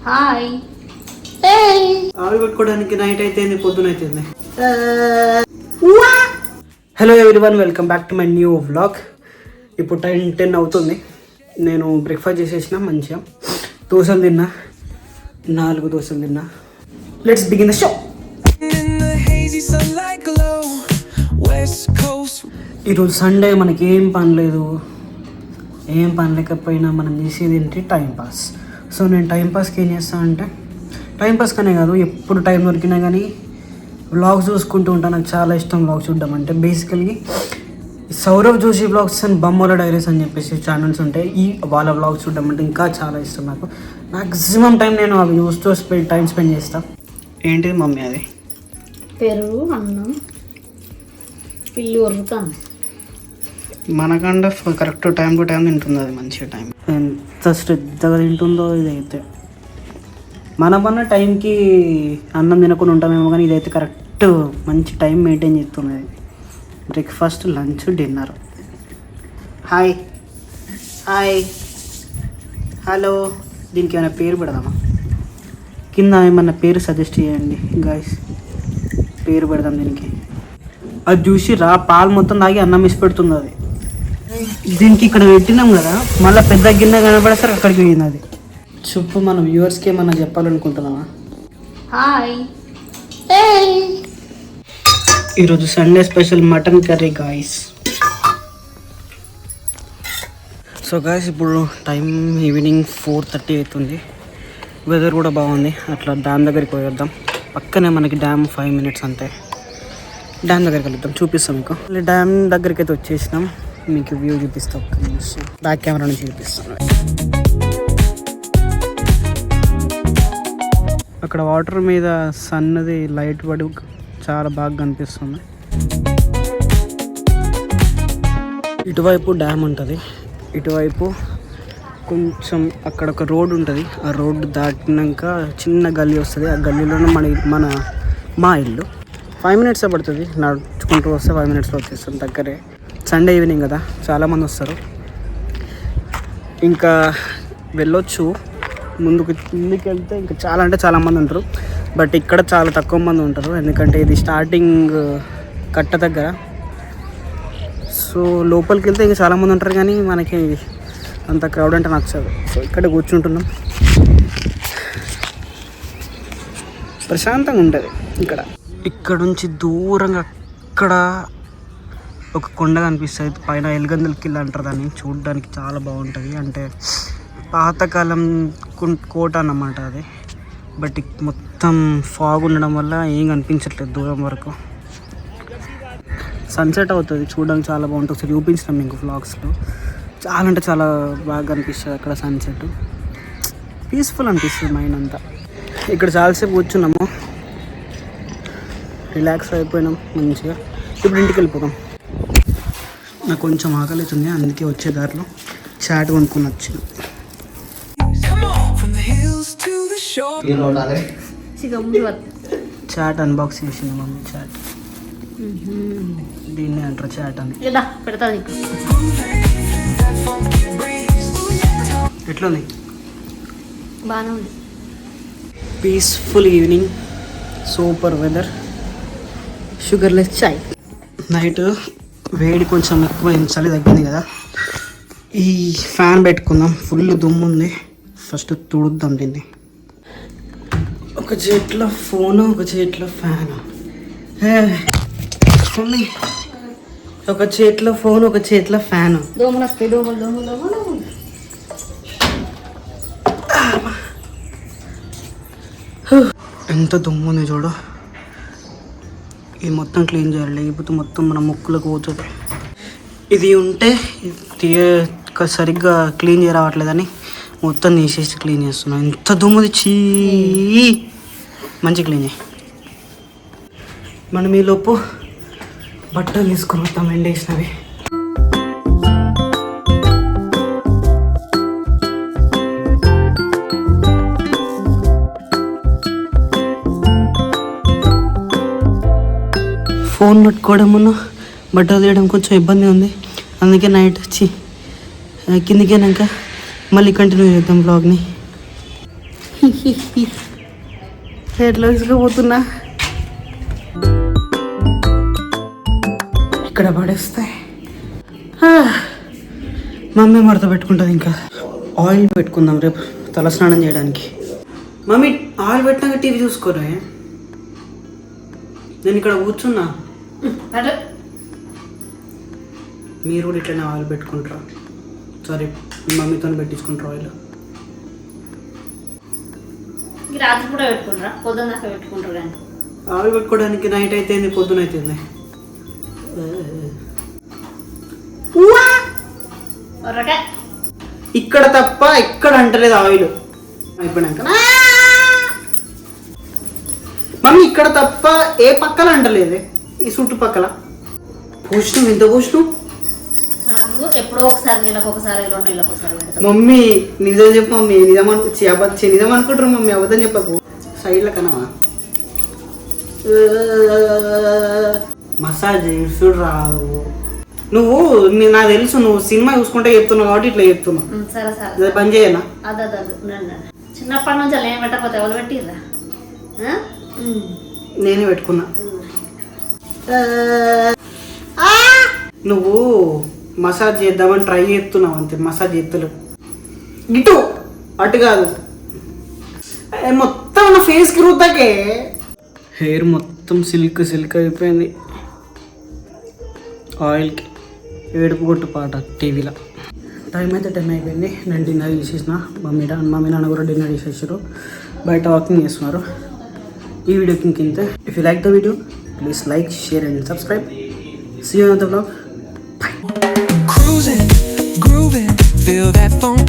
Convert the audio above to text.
Hi ఆవి పెట్టుకోవడానికి night అయితేంది, పొద్దున అయితేంది. Hello everyone, welcome back to my new vlog. ఇప్పుడు 10 అవుతుంది. నేను బ్రేక్ఫాస్ట్ చేసేసిన, మంచిగా దోశలు తిన్నా, 4 దోశలు తిన్నా. Let's begin the show. ఈరోజు సండే, మనకి ఏం పని లేదు. ఏం పని లేకపోయినా మనం చేసేది ఏంటి, టైంపాస్. సో నేను టైంపాస్కి ఏం చేస్తాను అంటే, టైంపాస్ కనే కాదు, ఎప్పుడు టైం దొరికినా కానీ వ్లాగ్స్ చూసుకుంటూ ఉంటాను. నాకు చాలా ఇష్టం వ్లాగ్స్ చూడడం అంటే. బేసికల్గా సౌరవ్ జోషి వ్లాగ్స్ అండ్ బొమ్మల డైరీస్ అని చెప్పేసి ఛానల్స్ ఉంటాయి. వాళ్ళ వ్లాగ్స్ చూడడం అంటే ఇంకా చాలా ఇష్టం నాకు. మ్యాక్సిమం టైం నేను అవి చూస్తూ టైం స్పెండ్ చేస్తాను. ఏంటిది మమ్మీ అది? పెరుగు, అన్నం, పిల్లి వరుతాను. మనకంటే కరెక్ట్ టైం టు టైం తింటుంది అది, మంచిగా టైం. ఎంత శ్రద్ధగా తింటుందో ఇదైతే. మనమన్న టైంకి అన్నం తినకుండా ఉంటామేమో, కానీ ఇదైతే కరెక్ట్ మంచి టైం మెయింటైన్ చేస్తుంది. Breakfast, lunch, dinner. Hi hi hello. దీనికి ఏమైనా పేరు పెడదామా? కింద ఏమన్నా పేరు సజెస్ట్ చేయండి గాయస్. పేరు పెడదాం దీనికి. అది చూసి పాలు మొత్తం తాగి అన్నం ఇసి పెడుతుంది అది. దీనికి ఇక్కడ పెట్టినాం కదా, మళ్ళీ పెద్ద గిన్నె కనపడేసరికి అక్కడికి పోయింది అది. చెప్పు, మన వ్యూవర్స్కి ఏమన్నా చెప్పాలనుకుంటున్నావా? హాయ్. ఈరోజు Sunday special mutton curry guys. So guys, ఇప్పుడు టైం ఈవినింగ్ 4:30 అవుతుంది. వెదర్ కూడా బాగుంది. అట్లా డ్యామ్ దగ్గరికి పోయేద్దాం. పక్కనే మనకి డ్యామ్ 5 minutes అంతే. డ్యామ్ దగ్గరికి వెళ్తాం, చూపిస్తాం మీకు. డ్యామ్ దగ్గరికి అయితే వచ్చేసినాం. మీకు వ్యూ చూపిస్తాం, బ్యాక్ కెమెరా నుంచి చూపిస్తాను. అక్కడ వాటర్ మీద సన్నది లైట్ పడి చాలా బాగా కనిపిస్తుంది. ఇటువైపు డ్యామ్ ఉంటుంది, ఇటువైపు కొంచెం అక్కడ ఒక రోడ్ ఉంటుంది. ఆ రోడ్డు దాటినాక చిన్న గల్లీ వస్తుంది. ఆ గల్లీలోనే మా ఇల్లు. 5 minutes పడుతుంది. నడుచుకుంటూ వస్తే 5 minutesలో వచ్చేస్తాం, దగ్గరే. సండే ఈవినింగ్ కదా, చాలామంది వస్తారు. ఇంకా వెళ్ళొచ్చు ముందుకు వెళ్తే ఇంకా చాలా మంది ఉంటారు. బట్ ఇక్కడ చాలా తక్కువ మంది ఉంటారు, ఎందుకంటే ఇది స్టార్టింగ్ కట్ట దగ్గర. సో లోపలికి వెళ్తే ఇంకా చాలామంది ఉంటారు, కానీ మనకి అంత క్రౌడ్ అంటే నచ్చదు. సో ఇక్కడ కూర్చుంటున్నాం, ప్రశాంతంగా ఉంటుంది ఇక్కడ నుంచి దూరంగా అక్కడ ఒక కొండ కనిపిస్తుంది. పైన ఎలుగందుల కిల్ల అంటారు దాన్ని. చూడడానికి చాలా బాగుంటుంది. అంటే పాతకాలం కోట అన్నమాట అది. బట్ మొత్తం ఫాగ్ ఉండడం వల్ల ఏం కనిపించట్లేదు దూరం వరకు. సన్సెట్ అవుతుంది, చూడడానికి చాలా బాగుంటుంది. ఒకసారి చూపించినాం మీకు వ్లాగ్స్లో. చాలా అంటే చాలా బాగా అనిపిస్తుంది అక్కడ సన్సెట్. పీస్ఫుల్ అనిపిస్తుంది మైండ్ అంతా. ఇక్కడ చాలాసేపు కూర్చున్నాము, రిలాక్స్ అయిపోయినాం మంచిగా. ఇప్పుడు ఇంటికి వెళ్ళిపోతాం. నాకు కొంచెం ఆకలి అవుతుంది, అందుకే వచ్చే దారిలో చాట్ కొనుక్కొని వచ్చిన. చాట్ అన్బాక్స్ చేసింది మమ్మీ. చాట్ దీన్ని అంటారు చాట్ అని. ఎట్లుంది? బాగానే ఉంది. Peaceful evening, super weather, sugarless chai. Night వేడి కొంచెం ఎక్కువ, చలి తగ్గింది కదా. ఈ ఫ్యాన్ పెట్టుకుందాం, ఫుల్ దుమ్ము ఉంది. ఫస్ట్ తుడుద్దాం దీన్ని. ఒక చేతిలో ఫోను, ఒక చేతిలో ఫ్యాను. ఒక చేతిలో ఫోన్, ఒక చేతిలో ఫ్యాను. దోమలు వస్తాయి, దోమలు. ఎంత దుమ్ము ఉంది చూడు. ఇది మొత్తం క్లీన్ చేయాలి, లేకపోతే మొత్తం మన ముక్కులకు పోతుంది. ఇది ఉంటే సరిగ్గా క్లీన్ చేయరావట్లేదని మొత్తం తీసేసి క్లీన్ చేస్తున్నాను. ఎంత దుమ్ముది, చీ. మంచి క్లీన్ చేయి. మనం ఈలోపు బట్టలు తీసుకొని వస్తాం, ఎండేసినవి. ఫోన్ పట్టుకోవడమును బట్టలు తీయడం కొంచెం ఇబ్బంది ఉంది. అందుకే నైట్ కిందికి వెళ్ళాక మళ్ళీ కంటిన్యూ చేద్దాం బ్లాగ్ని. హెయిర్లో తీసుకుపోతున్నా, ఇక్కడ పడేస్తాయి. మమ్మీ మడత పెట్టుకుంటుంది. ఇంకా ఆయిల్ పెట్టుకుందాం రేపు తల స్నానం చేయడానికి. మమ్మీ ఆయిల్ పెట్టినాక టీవీ చూసుకోరే, నేను ఇక్కడ కూర్చున్నా. మీరు కూడా ఇట్లనే ఆయిల్ పెట్టుకుంటారా? సారీ, మమ్మీతో పెట్టించుకుంటారు ఆయిల్. రాత్రి కూడా పెట్టుకుంటారా? పొద్దున్న దాకా పెట్టుకుంటారు కానీ ఆయిల్ పెట్టుకోవడానికి నైట్ అయితేంది, పొద్దున అయితేంది. ఇక్కడ తప్ప ఇక్కడ అంటలేదు ఆయిల్ అయిపోయినాక. మమ్మీ ఇక్కడ తప్ప ఏ పక్కల అంటలేదు, ఈ చుట్టుపక్కల. పోషణం ఎంత పోషణం? ఎప్పుడో ఒకసారి, నెలకు ఒకసారి, 2 నెలలకు ఒకసారి. మమ్మీ నిజం చెప్పు మమ్మీ, నిజం అనుకుంటారు మమ్మీ, అబద్ధం చెప్పకు. సైడ్ల కనవా మసాజ్ చూడు రావు. నువ్వు నాకు తెలుసు, నువ్వు సినిమా చూసుకుంటే చెప్తున్నావు కాబట్టి ఇట్లా చెప్తున్నావు. సరే సరే, పని చేయనా? అదే చిన్నప్పటి నుంచి అలా ఏం పెట్టకపోతే ఎవరు పెట్టిర్రా? నేనే పెట్టుకున్నా. నువ్వు మసాజ్ చేద్దామని ట్రై చేస్తున్నావు అంతే, మసాజ్ చేస్తలేవు. ఇటు అటు కాదు, మొత్తం నా ఫేస్కి రుద్దాకే. హెయిర్ మొత్తం సిల్క్ సిల్క్ అయిపోయింది. ఆయిల్కి ఏడుపు కొట్టు పాట టీవీలో. టైం అయితే 10 అయిపోయింది. నేను డిన్నర్ చేసేసిన. మమ్మీ నాన్న కూడా డిన్నర్ చేసేసారు, బయట వాకింగ్ చేస్తున్నారు. ఈ వీడియోకి ఇంతే. If you like the video please like, share and subscribe. See you in the vlog. Bye. Cruising, grooving, feel that funk.